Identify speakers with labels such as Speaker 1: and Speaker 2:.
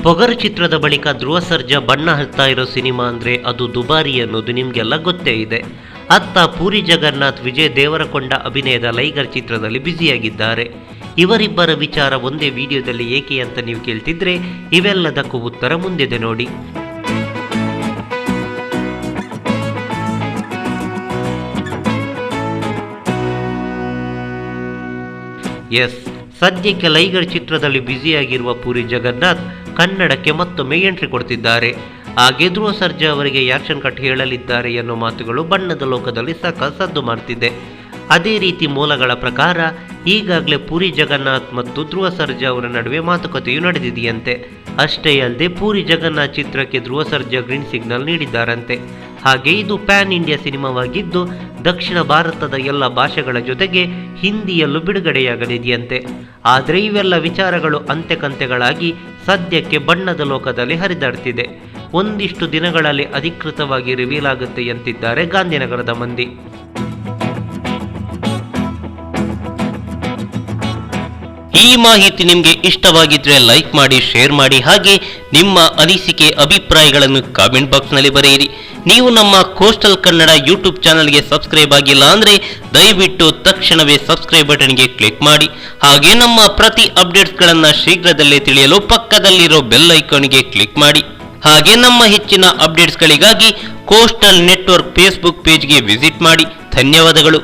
Speaker 1: ಪೊಗರು ಚಿತ್ರದ ಬಳಿಕ ಧ್ರುವ ಸರ್ಜಾ ಬಣ್ಣ ಹಚ್ತಾ ಇರೋ ಸಿನಿಮಾ ಅಂದರೆ ಅದು ದುಬಾರಿ ಅನ್ನೋದು ನಿಮಗೆಲ್ಲ ಗೊತ್ತೇ ಇದೆ. ಅತ್ತ ಪೂರಿ ಜಗನ್ನಾಥ್ ವಿಜಯ್ ದೇವರಕೊಂಡ ಅಭಿನಯದ ಲೈಗರ್ ಚಿತ್ರದಲ್ಲಿ ಬ್ಯುಸಿಯಾಗಿದ್ದಾರೆ. ಇವರಿಬ್ಬರ ವಿಚಾರ ಒಂದೇ ವಿಡಿಯೋದಲ್ಲಿ ಏಕೆ ಅಂತ ನೀವು ಕೇಳ್ತಿದ್ರೆ ಇವೆಲ್ಲದಕ್ಕೂ ಉತ್ತರ ಮುಂದಿದೆ ನೋಡಿ. ಎಸ್, ಸದ್ಯಕ್ಕೆ ಲೈಗರ್ ಚಿತ್ರದಲ್ಲಿ ಬ್ಯುಸಿಯಾಗಿರುವ ಪೂರಿ ಜಗನ್ನಾಥ್ ಕನ್ನಡಕ್ಕೆ ಮತ್ತೊಮ್ಮೆ ಎಂಟ್ರಿ ಕೊಡ್ತಿದ್ದಾರೆ. ಹಾಗೆ ಧ್ರುವ ಸರ್ಜಾ ಅವರಿಗೆ ಆಕ್ಷನ್ ಕಟ್ ಹೇಳಲಿದ್ದಾರೆ ಎನ್ನೋ ಮಾತುಗಳು ಬಣ್ಣದ ಲೋಕದಲ್ಲಿ ಸದ್ದು ಮಾಡ್ತಿದೆ. ಅದೇ ರೀತಿ ಮೂಲಗಳ ಪ್ರಕಾರ ಈಗಾಗಲೇ ಪೂರಿ ಜಗನ್ನಾಥ್ ಮತ್ತು ಧ್ರುವ ಸರ್ಜಾ ಅವರ ನಡುವೆ ಮಾತುಕತೆಯು ನಡೆದಿದೆಯಂತೆ. ಅಷ್ಟೇ ಅಲ್ಲದೆ ಪೂರಿ ಜಗನ್ನಾಥ್ ಚಿತ್ರಕ್ಕೆ ಧ್ರುವ ಸರ್ಜಾ ಗ್ರೀನ್ ಸಿಗ್ನಲ್ ನೀಡಿದ್ದಾರಂತೆ. ಹಾಗೆ ಇದು ಪ್ಯಾನ್ ಇಂಡಿಯಾ ಸಿನಿಮಾವಾಗಿದ್ದು ದಕ್ಷಿಣ ಭಾರತದ ಎಲ್ಲ ಭಾಷೆಗಳ ಜೊತೆಗೆ ಹಿಂದಿಯಲ್ಲೂ ಬಿಡುಗಡೆಯಾಗಲಿದೆಯಂತೆ. ಆದರೆ ಇವೆಲ್ಲ ವಿಚಾರಗಳು ಅಂತೆಕಂತೆಗಳಾಗಿ ಸದ್ಯಕ್ಕೆ ಬಣ್ಣದ ಲೋಕದಲ್ಲಿ ಹರಿದಾಡ್ತಿದೆ. ಒಂದಿಷ್ಟು ದಿನಗಳಲ್ಲಿ ಅಧಿಕೃತವಾಗಿ ರಿವೀಲ್ ಆಗುತ್ತೆ ಎಂತಿದ್ದಾರೆ ಗಾಂಧಿನಗರದ ಮಂದಿ. ಈ ಮಾಹಿತಿ ನಿಮಗೆ ಇಷ್ಟವಾಗಿದ್ರೆ ಲೈಕ್ ಮಾಡಿ, ಶೇರ್ ಮಾಡಿ, ಹಾಗೆ ನಿಮ್ಮ ಅನಿಸಿಕೆ ಅಭಿಪ್ರಾಯಗಳನ್ನು ಕಾಮೆಂಟ್ ಬಾಕ್ಸ್ನಲ್ಲಿ ಬರೆಯಿರಿ. ನೀವು ನಮ್ಮ ಕೋಸ್ಟಲ್ ಕನ್ನಡ ಯೂಟ್ಯೂಬ್ ಚಾನಲ್ಗೆ ಸಬ್ಸ್ಕ್ರೈಬ್ ಆಗಿಲ್ಲ ಅಂದರೆ ದಯವಿಟ್ಟು ತಕ್ಷಣವೇ ಸಬ್ಸ್ಕ್ರೈಬ್ ಬಟನ್ಗೆ ಕ್ಲಿಕ್ ಮಾಡಿ. ಹಾಗೆ ನಮ್ಮ ಪ್ರತಿ ಅಪ್ಡೇಟ್ಸ್ಗಳನ್ನು ಶೀಘ್ರದಲ್ಲೇ ತಿಳಿಯಲು ಪಕ್ಕದಲ್ಲಿರೋ ಬೆಲ್ ಐಕಾನ್ಗೆ ಕ್ಲಿಕ್ ಮಾಡಿ. ಹಾಗೆ ನಮ್ಮ ಹೆಚ್ಚಿನ ಅಪ್ಡೇಟ್ಸ್ಗಳಿಗಾಗಿ ಕೋಸ್ಟಲ್ ನೆಟ್ವರ್ಕ್ ಫೇಸ್ಬುಕ್ ಪೇಜ್ಗೆ ವಿಸಿಟ್ ಮಾಡಿ. ಧನ್ಯವಾದಗಳು.